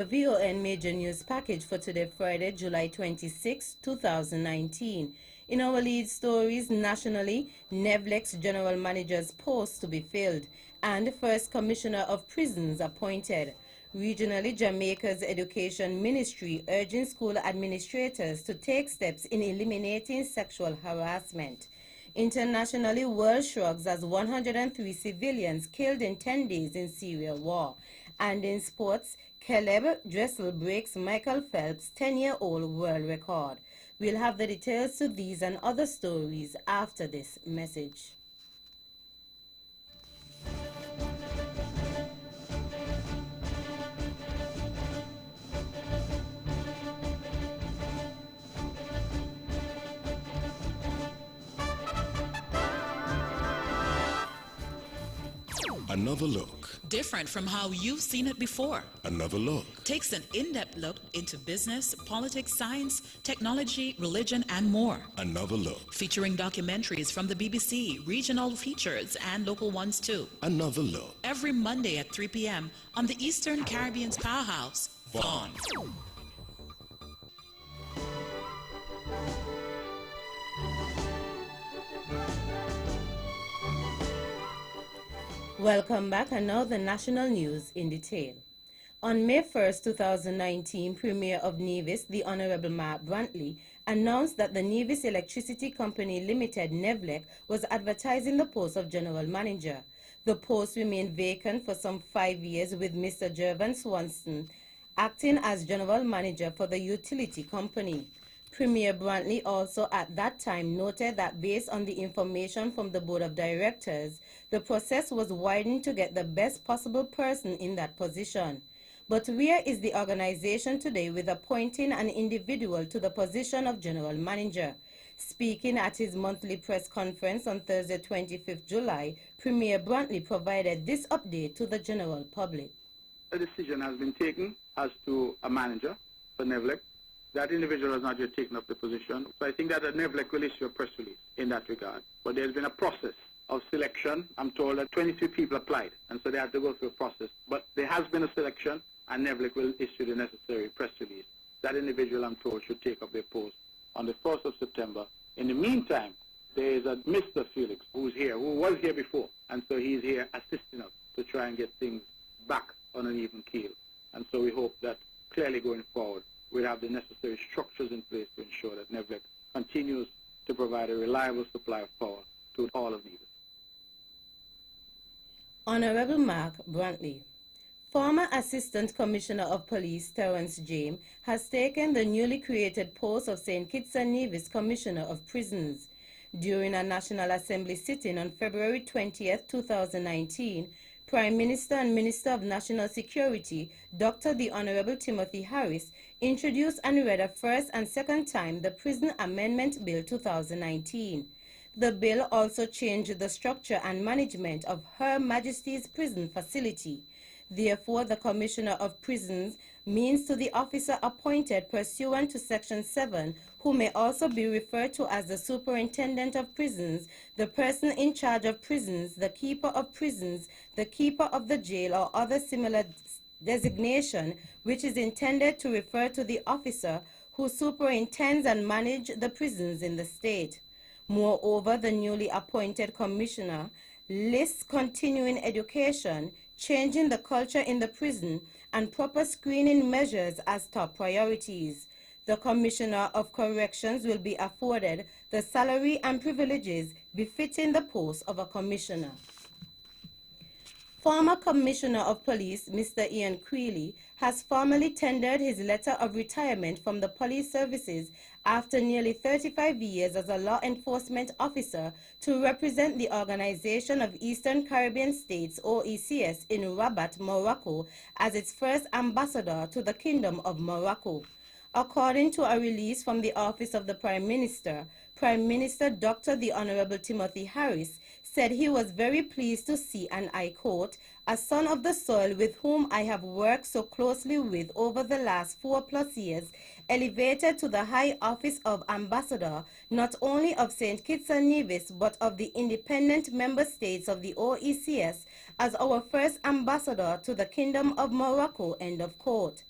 VON Major News Package for today, Friday, July 26, 2019. In our lead stories, nationally, NEVLEC's General Manager's post to be filled and First Commissioner of Prisons appointed. Regionally, Jamaica's Education Ministry urging school administrators to take steps in eliminating sexual harassment. Internationally, world shrugs as 103 civilians killed in 10 days in Syria war. And in sports, Caleb Dressel breaks Michael Phelps' 10-year-old world record. We'll have the details to these and other stories after this message. Another look. Different from how you've seen it before. Another look. Takes an in-depth look into business, politics, science, technology, religion, and more. Another look. Featuring documentaries from the BBC, regional features, and local ones too. Another look. Every Monday at 3 p.m. on the Eastern Caribbean's powerhouse, VON. Welcome back, and now the national news in detail. On May 1st, 2019, Premier of Nevis, the Honorable Mark Brantley, announced that the Nevis Electricity Company Limited, NEVLEC, was advertising the post of General Manager. The post remained vacant for some 5 years, with Mr. Jervan Swanson acting as General Manager for the utility company. Premier Brantley also at that time noted that based on the information from the Board of Directors, the process was widened to get the best possible person in that position. But where is the organization today with appointing an individual to the position of General Manager? Speaking at his monthly press conference on Thursday, 25th July, Premier Brantley provided this update to the general public. A decision has been taken as to a manager for NEVLEC. That individual has not yet taken up the position. So I think that the NEVLEC will issue a press release in that regard. But there's been a process of selection. I'm told that 23 people applied, and so they have to go through a process. But there has been a selection, and NEVLEC will issue the necessary press release. That individual, I'm told, should take up their post on the 1st of September. In the meantime, there is a Mr. Felix who's here, who was here before, and so he's here assisting us to try and get things back on an even keel. And so we hope that clearly going forward, we'll have the necessary structures in place to ensure that NEVLEC continues to provide a reliable supply of power to all of Nevis. Honorable Mark Brantley. Former Assistant Commissioner of Police Terence James has taken the newly created post of St. Kitts and Nevis Commissioner of Prisons. During a National Assembly sitting on February 20th, 2019, Prime Minister and Minister of National Security, Dr. the Honorable Timothy Harris, introduced and read a first and second time the Prison Amendment Bill 2019. The bill also changed the structure and management of Her Majesty's Prison Facility. Therefore, the Commissioner of Prisons means to the officer appointed pursuant to Section 7, who may also be referred to as the Superintendent of Prisons, the person in charge of prisons, the keeper of prisons, the keeper of the jail, or other similar designation which is intended to refer to the officer who superintends and manages the prisons in the state. Moreover, the newly appointed commissioner lists continuing education, changing the culture in the prison, and proper screening measures as top priorities. The Commissioner of Corrections will be afforded the salary and privileges befitting the post of a commissioner. Former Commissioner of Police, Mr. Ian Creeley, has formally tendered his letter of retirement from the police services after nearly 35 years as a law enforcement officer to represent the Organization of Eastern Caribbean States, OECS, in Rabat, Morocco, as its first ambassador to the Kingdom of Morocco. According to a release from the Office of the Prime Minister Dr. the Honorable Timothy Harris said he was very pleased to see, and I quote, a son of the soil with whom I have worked so closely with over the last 4+ years, elevated to the high office of ambassador, not only of St. Kitts and Nevis, but of the independent member states of the OECS, as our first ambassador to the Kingdom of Morocco, end of quote.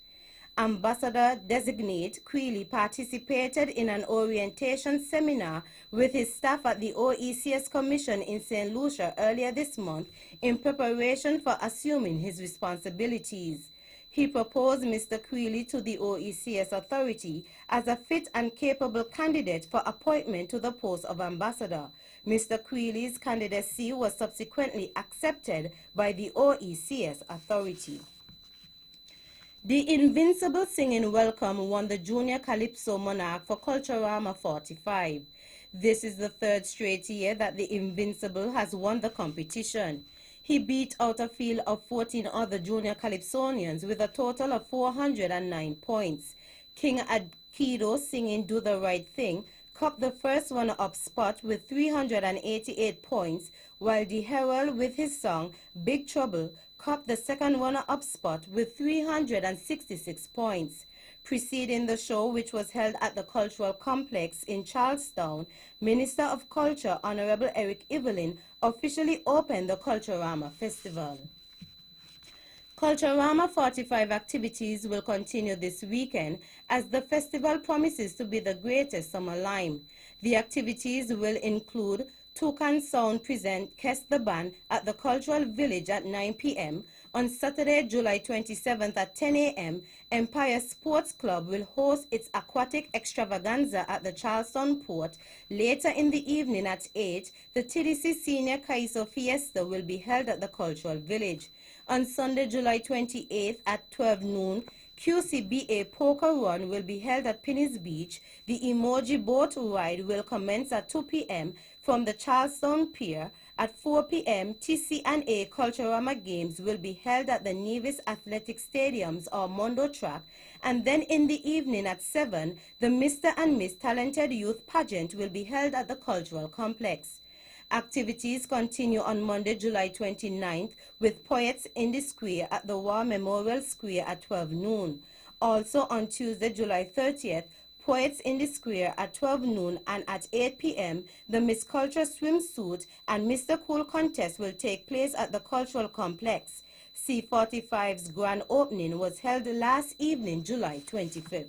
Ambassador-designate Quealy participated in an orientation seminar with his staff at the OECS Commission in St. Lucia earlier this month in preparation for assuming his responsibilities. He proposed Mr. Quealy to the OECS authority as a fit and capable candidate for appointment to the post of ambassador. Mr. Quealy's candidacy was subsequently accepted by the OECS authority. The Invincible Singing Welcome won the Junior Calypso Monarch for Culturama 45. This is the third straight year that the Invincible has won the competition. He beat out a field of 14 other junior Calypsonians with a total of 409 points. King Adkido singing Do the Right Thing copped the first runner-up spot with 388 points, while the Herald with his song Big Trouble copped the second runner-up spot with 366 points. Preceding the show, which was held at the Cultural Complex in Charlestown, Minister of Culture Honorable Eric Evelyn officially opened the Culturama Festival. Culturama 45 activities will continue this weekend as the festival promises to be the greatest summer lime. The activities will include Toucan Sound present Kess the Band at the Cultural Village at 9 p.m. On Saturday, July 27th at 10 a.m., Empire Sports Club will host its aquatic extravaganza at the Charleston Port. Later in the evening at 8, the TDC Senior Kaiso Fiesta will be held at the Cultural Village. On Sunday, July 28th at 12 noon, QCBA Poker Run will be held at Pinny's Beach. The Emoji Boat Ride will commence at 2 p.m. from the Charleston Pier. At 4 p.m., TC&A Culturama Games will be held at the Nevis Athletic Stadium's Armando Track, and then in the evening at 7, the Mr. and Miss Talented Youth Pageant will be held at the Cultural Complex. Activities continue on Monday, July 29th with Poets in the Square at the War Memorial Square at 12 noon. Also on Tuesday, July 30th, Poets in the Square at 12 noon, and at 8 p.m., the Miss Culture Swimsuit and Mr. Cool contest will take place at the Cultural Complex. C45's grand opening was held last evening, July 25th.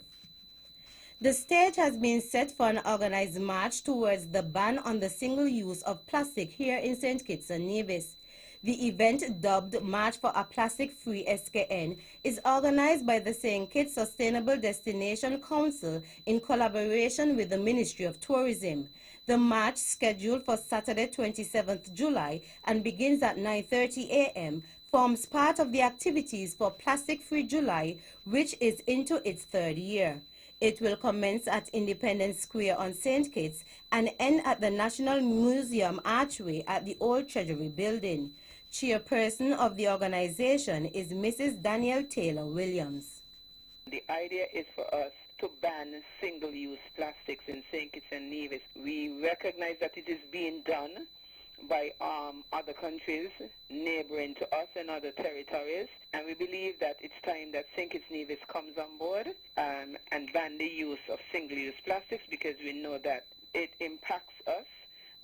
The stage has been set for an organized march towards the ban on the single use of plastic here in St. Kitts and Nevis. The event, dubbed March for a Plastic-Free SKN, is organized by the St. Kitts Sustainable Destination Council in collaboration with the Ministry of Tourism. The march, scheduled for Saturday 27th July and begins at 9:30 a.m., forms part of the activities for Plastic-Free July, which is into its third year. It will commence at Independence Square on St. Kitts and end at the National Museum Archway at the Old Treasury Building. Chairperson of the organization is Mrs. Danielle Taylor Williams. The idea is for us to ban single-use plastics in St. Kitts and Nevis. We recognize that it is being done by other countries neighboring to us and other territories, and we believe that it's time that St. Kitts Nevis comes on board and ban the use of single-use plastics, because we know that it impacts us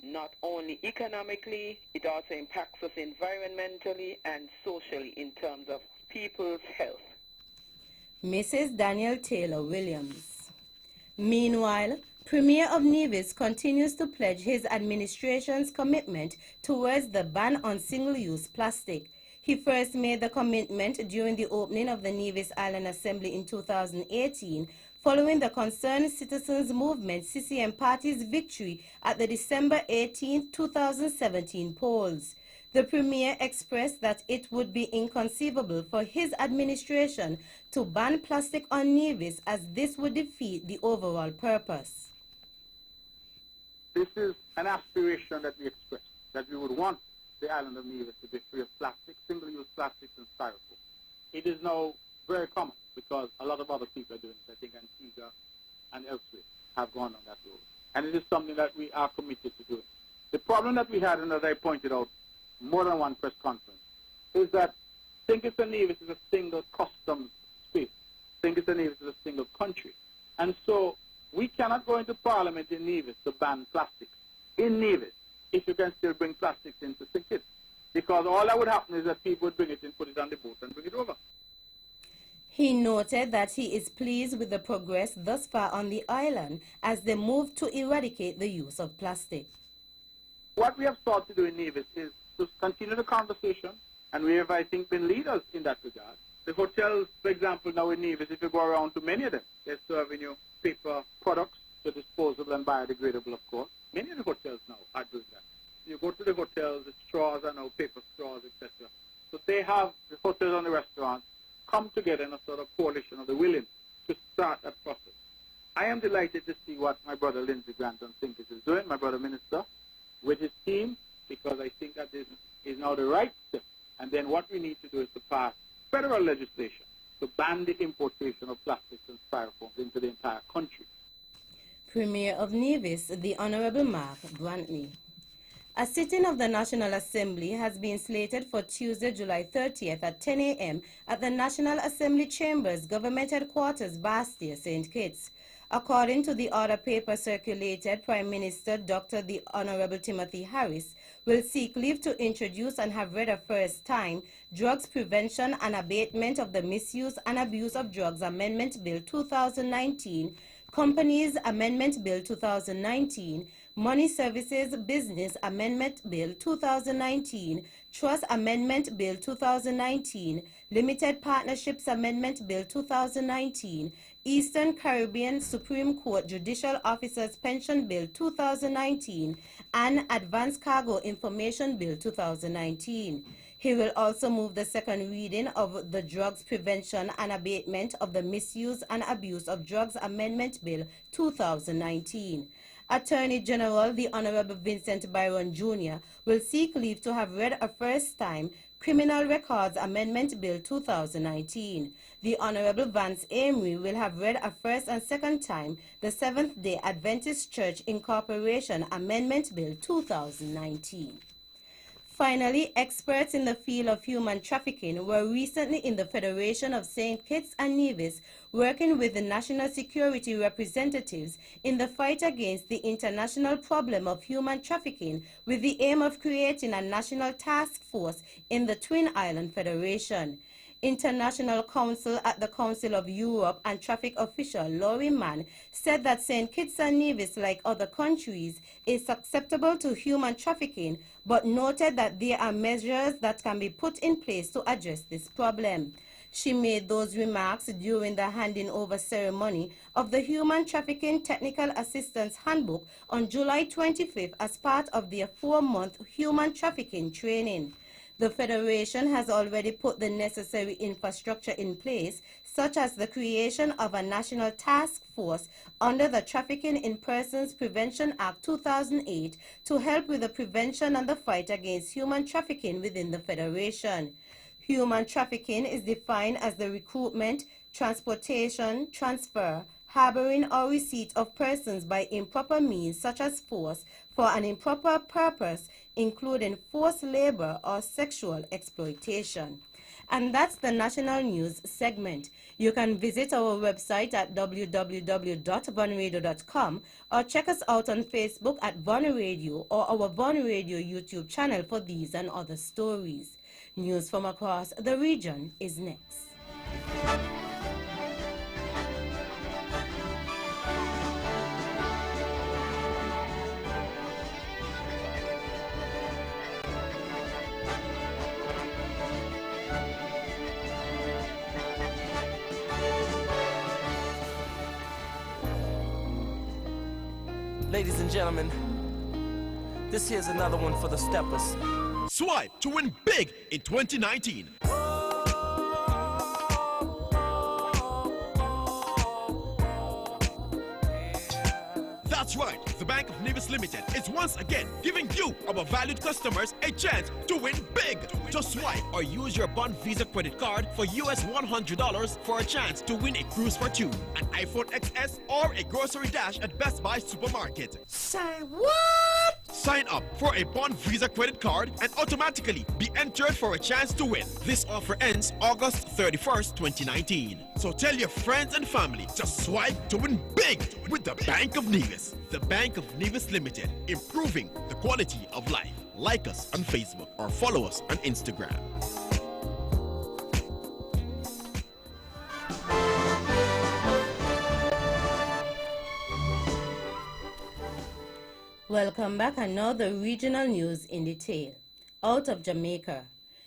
not only economically, it also impacts us environmentally and socially in terms of people's health. Mrs. Danielle Taylor Williams. Meanwhile, Premier of Nevis continues to pledge his administration's commitment towards the ban on single-use plastic. He first made the commitment during the opening of the Nevis Island Assembly in 2018, following the Concerned Citizens Movement CCM Party's victory at the December 18, 2017 polls. The Premier expressed that it would be inconceivable for his administration to ban plastic on Nevis, as this would defeat the overall purpose. This is an aspiration that we express, that we would want the island of Nevis to be free of plastic, single-use plastics and styrofoam. It is now very common because a lot of other people are doing it. I think Antigua and elsewhere have gone on that road. And it is something that we are committed to doing. The problem that we had, and as I pointed out more than one press conference, is that St. Kitts and Nevis is a single customs space. St. Kitts and Nevis is a single country. And so we cannot go into Parliament in Nevis to ban plastics in Nevis if you can still bring plastics into St. Kitts. Because all that would happen is that people would bring it and put it on the boat and bring it over. He noted that he is pleased with the progress thus far on the island as they move to eradicate the use of plastic. What we have sought to do in Nevis is to continue the conversation, and we have, I think, been leaders in that regard. The hotels, for example, now in Nevis, if you go around to many of them, they're serving you paper products, so disposable and biodegradable, of course. Many of the hotels now are doing that. You go to the hotels, the straws are now paper straws, etc. So they have, the hotels and the restaurants, come together in a sort of coalition of the willing to start that process. I am delighted to see what my brother Lindsey Granton Sinkis is doing, my brother minister, with his team, because I think that this is now the right step. And then what we need to do is to pass federal legislation to ban the importation of plastics and styrofoams into the entire country. Premier of Nevis, the Honorable Mark Brantley. A sitting of the National Assembly has been slated for Tuesday, July 30th at 10 a.m. at the National Assembly Chambers, Government Headquarters, Bastia, St. Kitts. According to the order paper circulated, Prime Minister Dr. the Honorable Timothy Harris will seek leave to introduce and have read a first time Drugs Prevention and Abatement of the Misuse and Abuse of Drugs Amendment Bill 2019, Companies Amendment Bill 2019, Money Services Business Amendment Bill 2019, Trust Amendment Bill 2019, Limited Partnerships Amendment Bill 2019, Eastern Caribbean Supreme Court Judicial Officers Pension Bill 2019, and Advanced Cargo Information Bill 2019. He will also move the second reading of the Drugs Prevention and Abatement of the Misuse and Abuse of Drugs Amendment Bill 2019. Attorney General the Honorable Vincent Byron Jr. will seek leave to have read a first time Criminal Records Amendment Bill 2019. The Honorable Vance Amory will have read a first and second time the Seventh-day Adventist Church Incorporation Amendment Bill 2019. Finally, experts in the field of human trafficking were recently in the Federation of St. Kitts and Nevis working with the national security representatives in the fight against the international problem of human trafficking with the aim of creating a national task force in the Twin Island Federation. International Counsel at the Council of Europe and traffic official Laurie Mann said that St. Kitts and Nevis, like other countries, is susceptible to human trafficking, but noted that there are measures that can be put in place to address this problem. She made those remarks during the handing over ceremony of the Human Trafficking Technical Assistance Handbook on July 25th as part of their 4-month human trafficking training. The Federation has already put the necessary infrastructure in place, such as the creation of a national task force under the Trafficking in Persons Prevention Act 2008 to help with the prevention and the fight against human trafficking within the Federation. Human trafficking is defined as the recruitment, transportation, transfer, harboring or receipt of persons by improper means such as force for an improper purpose, including forced labor or sexual exploitation. And that's the national news segment. You can visit our website at www.vonradio.com or check us out on Facebook at Von Radio or our Von Radio YouTube channel for these and other stories. News from across the region is next. Ladies and gentlemen, this here's another one for the steppers. Swipe to win big in 2019. That's right, the Bank of Nevis Limited is once again giving you, our valued customers, a chance to win big. Just swipe or use your Bond Visa credit card for US $100 for a chance to win a cruise for two, an iPhone XS, or a grocery dash at Best Buy Supermarket. Say what? Sign up for a Bond Visa credit card and automatically be entered for a chance to win. This offer ends August 31st, 2019. So tell your friends and family to swipe to win big with the Bank of Nevis. The Bank of Nevis Limited, improving the quality of life. Like us on Facebook or follow us on Instagram. Welcome back, and now the regional news in detail. Out of Jamaica,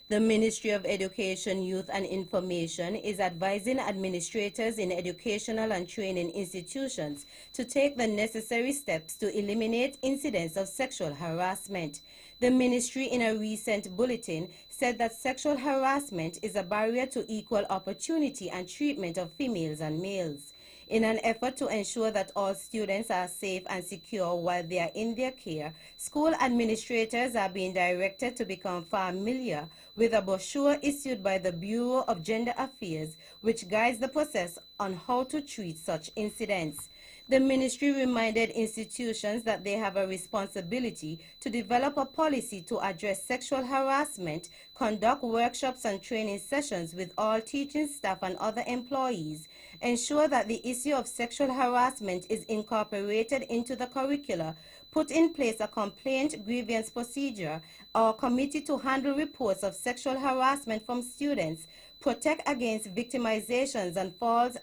the Ministry of Education, Youth and Information is advising administrators in educational and training institutions to take the necessary steps to eliminate incidents of sexual harassment. The ministry, in a recent bulletin, said that sexual harassment is a barrier to equal opportunity and treatment of females and males. In an effort to ensure that all students are safe and secure while they are in their care, school administrators are being directed to become familiar with a brochure issued by the Bureau of Gender Affairs, which guides the process on how to treat such incidents. The ministry reminded institutions that they have a responsibility to develop a policy to address sexual harassment, conduct workshops and training sessions with all teaching staff and other employees, ensure that the issue of sexual harassment is incorporated into the curricula, put in place a complaint grievance procedure or committee to handle reports of sexual harassment from students, protect against victimizations and false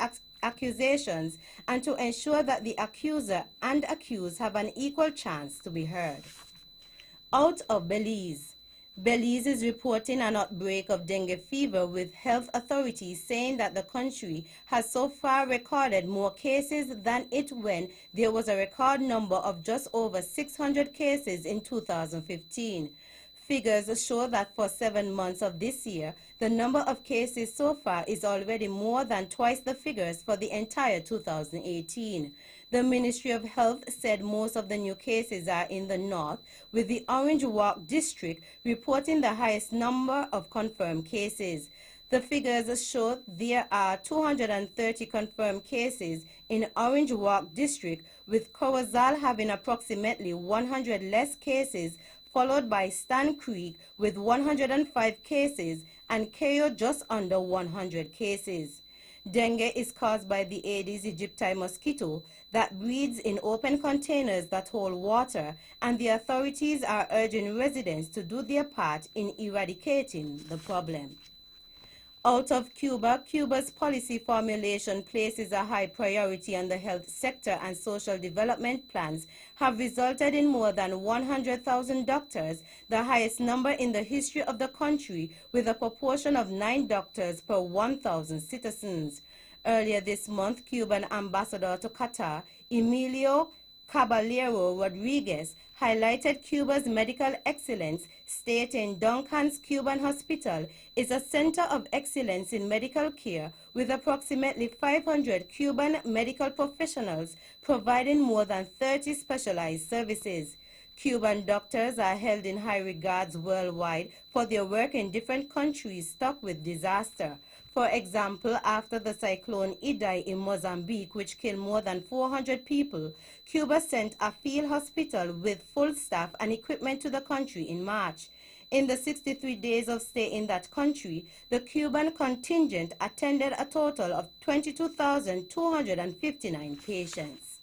accusations, and to ensure that the accuser and accused have an equal chance to be heard. Out of Belize. Belize is reporting an outbreak of dengue fever, with health authorities saying that the country has so far recorded more cases than it when there was a record number of just over 600 cases in 2015. Figures show that for 7 months of this year, the number of cases so far is already more than twice the figures for the entire 2018. The Ministry of Health said most of the new cases are in the north, with the Orange Walk district reporting the highest number of confirmed cases. The figures show there are 230 confirmed cases in Orange Walk district, with Corozal having approximately 100 less cases, followed by Stan Creek with 105 cases and Keyo just under 100 cases. Dengue is caused by the Aedes aegypti mosquito that breeds in open containers that hold water, and the authorities are urging residents to do their part in eradicating the problem. Out of Cuba, Cuba's policy formulation places a high priority on the health sector, and social development plans have resulted in more than 100,000 doctors, the highest number in the history of the country, with a proportion of 9 doctors per 1,000 citizens. Earlier this month, Cuban ambassador to Qatar, Emilio Caballero Rodriguez, highlighted Cuba's medical excellence, stating Duncan's Cuban Hospital is a center of excellence in medical care, with approximately 500 Cuban medical professionals providing more than 30 specialized services. Cuban doctors are held in high regards worldwide for their work in different countries stuck with disaster. For example, after the cyclone Idai in Mozambique, which killed more than 400 people, Cuba sent a field hospital with full staff and equipment to the country in March. In the 63 days of stay in that country, the Cuban contingent attended a total of 22,259 patients.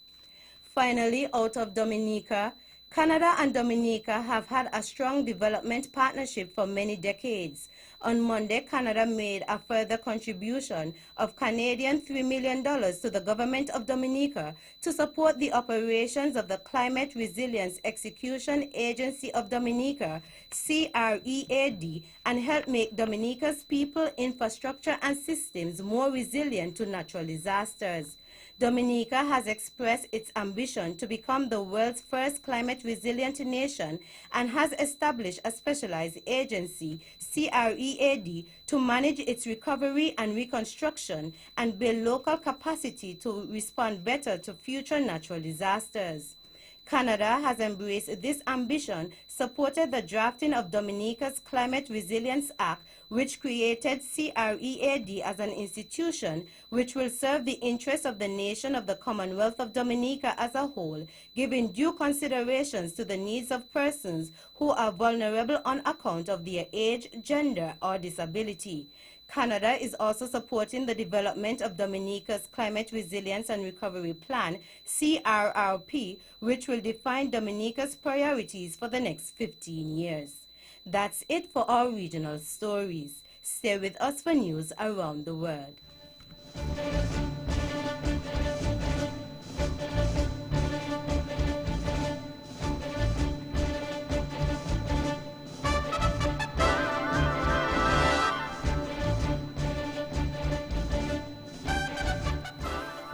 Finally, out of Dominica, Canada and Dominica have had a strong development partnership for many decades. On Monday, Canada made a further contribution of Canadian $3 million to the government of Dominica to support the operations of the Climate Resilience Execution Agency of Dominica, CREAD, and help make Dominica's people, infrastructure, and systems more resilient to natural disasters. Dominica has expressed its ambition to become the world's first climate-resilient nation and has established a specialized agency, CREAD, to manage its recovery and reconstruction and build local capacity to respond better to future natural disasters. Canada has embraced this ambition, supported the drafting of Dominica's Climate Resilience Act, which created CREAD as an institution which will serve the interests of the nation of the Commonwealth of Dominica as a whole, giving due considerations to the needs of persons who are vulnerable on account of their age, gender, or disability. Canada is also supporting the development of Dominica's Climate Resilience and Recovery Plan, CRRP, which will define Dominica's priorities for the next 15 years. That's it for our regional stories. Stay with us for news around the world.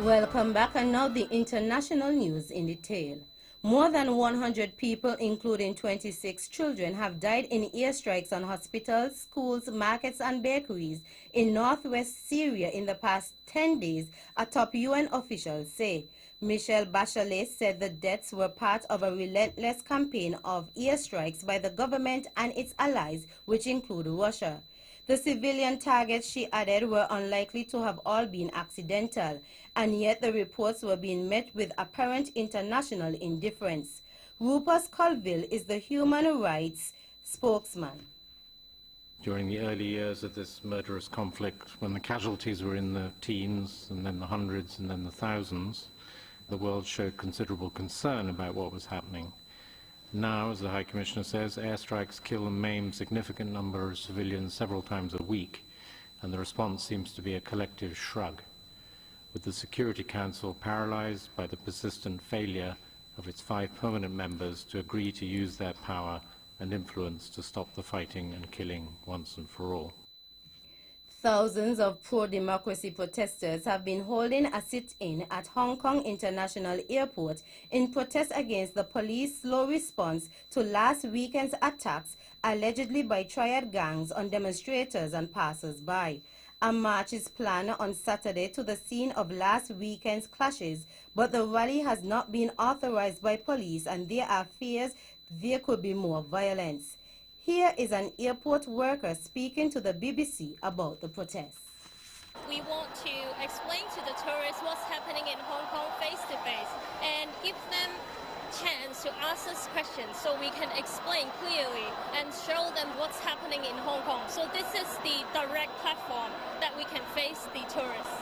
Welcome back, and now the international news in detail. More than 100 people, including 26 children, have died in airstrikes on hospitals, schools, markets and bakeries in northwest Syria in the past 10 days, a top UN official say. Michelle Bachelet said the deaths were part of a relentless campaign of airstrikes by the government and its allies, which include Russia. The civilian targets, she added, were unlikely to have all been accidental, and yet the reports were being met with apparent international indifference. Rupert Colville is the human rights spokesman. During the early years of this murderous conflict, when the casualties were in the teens, and then the hundreds, and then the thousands, the world showed considerable concern about what was happening. Now, as the High Commissioner says, airstrikes kill and maim significant number of civilians several times a week, and the response seems to be a collective shrug, with the Security Council paralyzed by the persistent failure of its 5 permanent members to agree to use their power and influence to stop the fighting and killing once and for all. Thousands of pro-democracy protesters have been holding a sit-in at Hong Kong International Airport in protest against the police's slow response to last weekend's attacks allegedly by triad gangs on demonstrators and passers-by. A march is planned on Saturday to the scene of last weekend's clashes, but the rally has not been authorized by police and there are fears there could be more violence. Here is an airport worker speaking to the BBC about the protests. We want to explain to the tourists what's happening in Hong Kong face to face and give them chance to ask us questions so we can explain clearly and show them what's happening in Hong Kong. So this is the direct platform that we can face the tourists.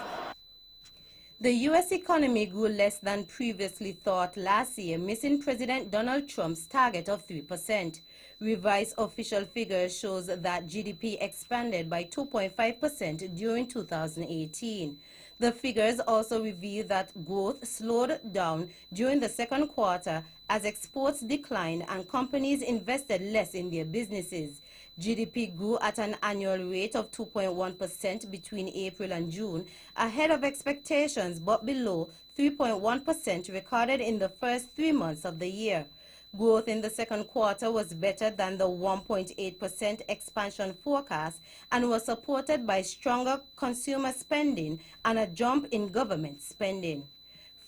The U.S. economy grew less than previously thought last year, missing President Donald Trump's target of 3%. Revised official figures shows that GDP expanded by 2.5% during 2018. The figures also reveal that growth slowed down during the second quarter as exports declined and companies invested less in their businesses. GDP grew at an annual rate of 2.1% between April and June, ahead of expectations but below 3.1% recorded in the first 3 months of the year. Growth in the second quarter was better than the 1.8% expansion forecast and was supported by stronger consumer spending and a jump in government spending.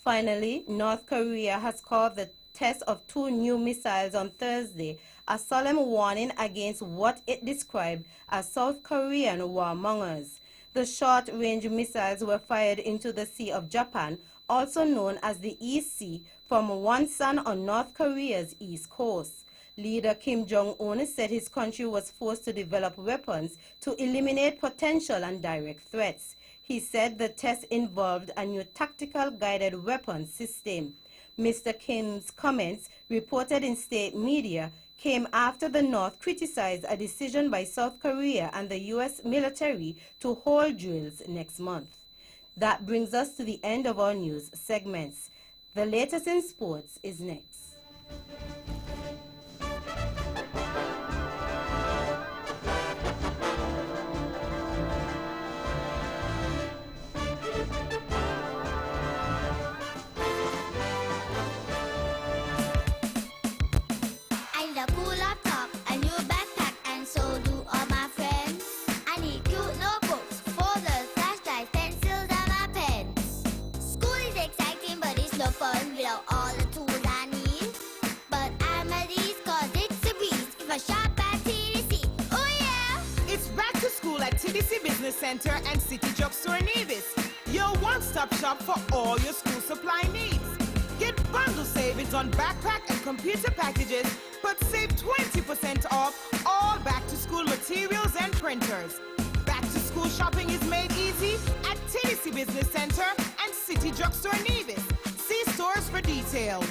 Finally, North Korea has called the test of 2 new missiles on Thursday a solemn warning against what it described as South Korean warmongers. The short-range missiles were fired into the Sea of Japan, also known as the East Sea, from Wonsan on North Korea's east coast. Leader Kim Jong-un said his country was forced to develop weapons to eliminate potential and direct threats. He said the test involved a new tactical guided weapons system. Mr. Kim's comments, reported in state media, came after the North criticized a decision by South Korea and the U.S. military to hold drills next month. That brings us to the end of our news segments. The latest in sports is next. TDC Business Center and City Drugstore Nevis, your one-stop shop for all your school supply needs. Get bundle savings on backpack and computer packages, but save 20% off all back-to-school materials and printers. Back-to-school shopping is made easy at TDC Business Center and City Drugstore Nevis. See stores for details.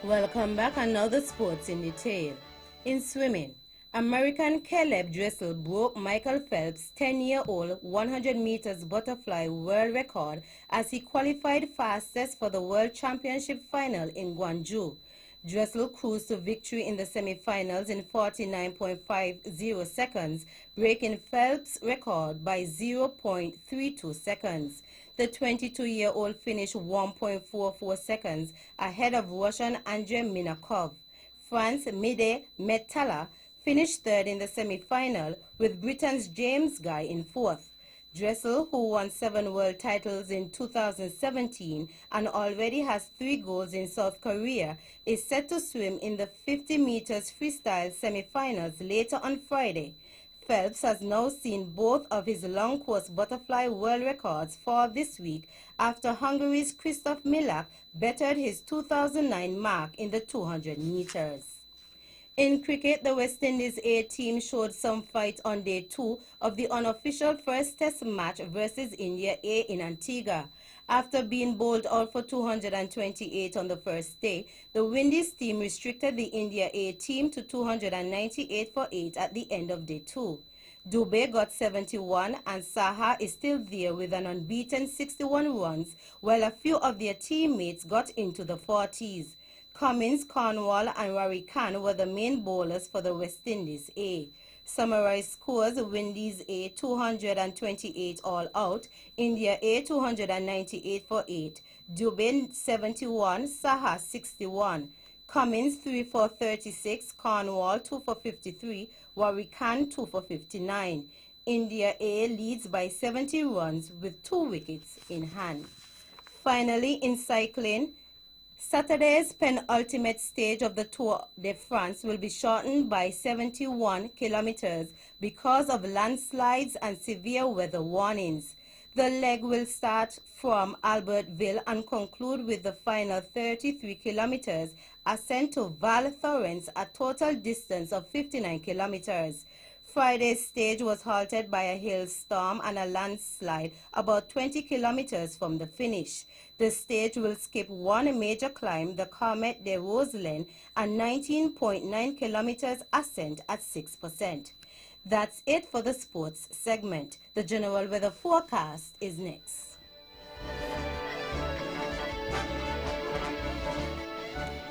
Welcome back, and now the sports in detail. In swimming, American Caleb Dressel broke Michael Phelps' 10-year-old 100 meters butterfly world record as he qualified fastest for the World Championship final in Guangzhou. Dressel cruised to victory in the semi-finals in 49.50 seconds, breaking Phelps' record by 0.32 seconds. The 22-year-old finished 1.44 seconds ahead of Russian Andrei Minakov. France Mide Metalla finished third in the semi-final, with Britain's James Guy in fourth. Dressel, who won 7 world titles in 2017 and already has 3 golds in South Korea, is set to swim in the 50 meters freestyle semi-finals later on Friday. Phelps has now seen both of his long course butterfly world records fall this week after Hungary's Christoph Milak bettered his 2009 mark in the 200 meters. In cricket, the West Indies A team showed some fight on day 2 of the unofficial first test match versus India A in Antigua. After being bowled out for 228 on the first day, the Windies team restricted the India A team to 298 for 8 at the end of day 2. Dubey got 71 and Saha is still there with an unbeaten 61 runs, while a few of their teammates got into the 40s. Cummins, Cornwall and Rory Khan were the main bowlers for the West Indies A. Summarized scores: Windies A 228 all out, India A 298 for 8, Dubey 71, Saha 61, Cummins 3 for 36, Cornwall 2 for 53, Rory Khan 2 for 59. India A leads by 70 runs with 2 wickets in hand. Finally, in cycling, Saturday's penultimate stage of the Tour de France will be shortened by 71 kilometers because of landslides and severe weather warnings. The leg will start from Albertville and conclude with the final 33 kilometers ascent to Val Thorens, a total distance of 59 kilometers. Friday's stage was halted by a hailstorm and a landslide about 20 kilometers from the finish. The stage will skip one major climb, the Comet de Roselend, and 19.9 kilometers ascent at 6%. That's it for the sports segment. The general weather forecast is next.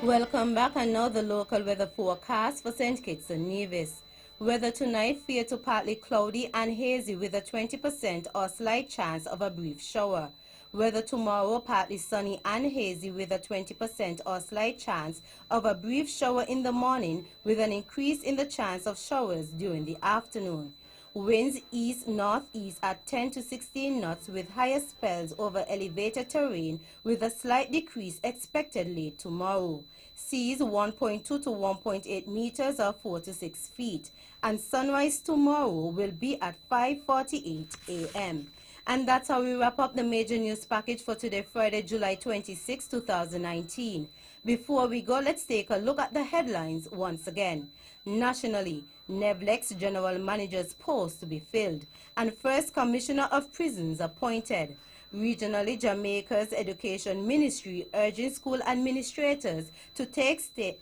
Welcome back, and now the local weather forecast for St. Kitts and Nevis. Weather tonight, fair to partly cloudy and hazy with a 20% or slight chance of a brief shower. Weather tomorrow, partly sunny and hazy with a 20% or slight chance of a brief shower in the morning with an increase in the chance of showers during the afternoon. Winds east-northeast at 10 to 16 knots with higher spells over elevated terrain with a slight decrease expected late tomorrow. Seas 1.2 to 1.8 meters or 4 to 6 feet. And sunrise tomorrow will be at 5:48 a.m. And that's how we wrap up the major news package for today, Friday, July 26, 2019. Before we go, let's take a look at the headlines once again. Nationally, NEVLEC's general manager's post to be filled, and first commissioner of prisons appointed. Regionally, Jamaica's Education Ministry urging school administrators to take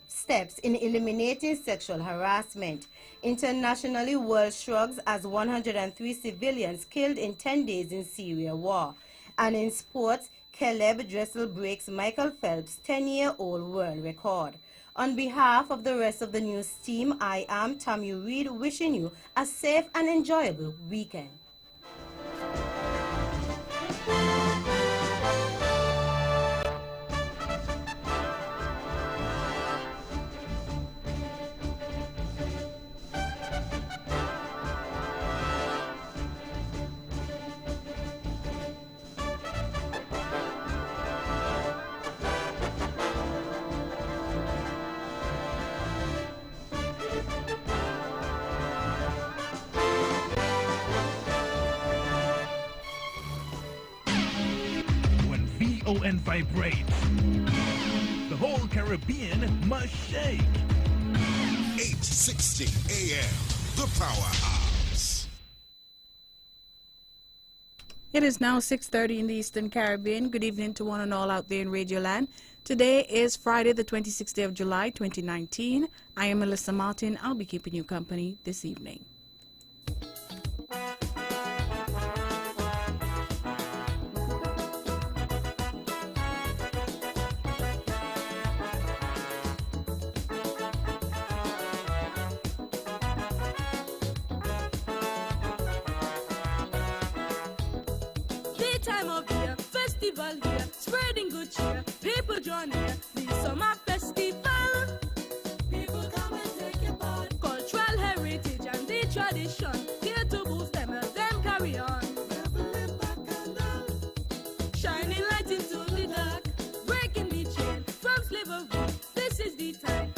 steps in eliminating sexual harassment. Internationally, world shrugs as 103 civilians killed in 10 days in Syria war. And in sports, Caleb Dressel breaks Michael Phelps' 10-year-old world record. On behalf of the rest of the news team, I am Tammy Reed, wishing you a safe and enjoyable weekend. VON vibrates, the whole Caribbean must shake. 860 AM, the Powerhouse. It is now 6:30 in the Eastern Caribbean. Good evening to one and all out there in Radio Land. Today is Friday, the 26th day of July, 2019. I am Melissa Martin. I'll be keeping you company this evening. festival here, spreading good cheer. People join here, the summer festival. People come and take your part. Cultural heritage and the tradition, here to boost them as them carry on. Shining light into the dark, breaking the chain from slavery. This is the time.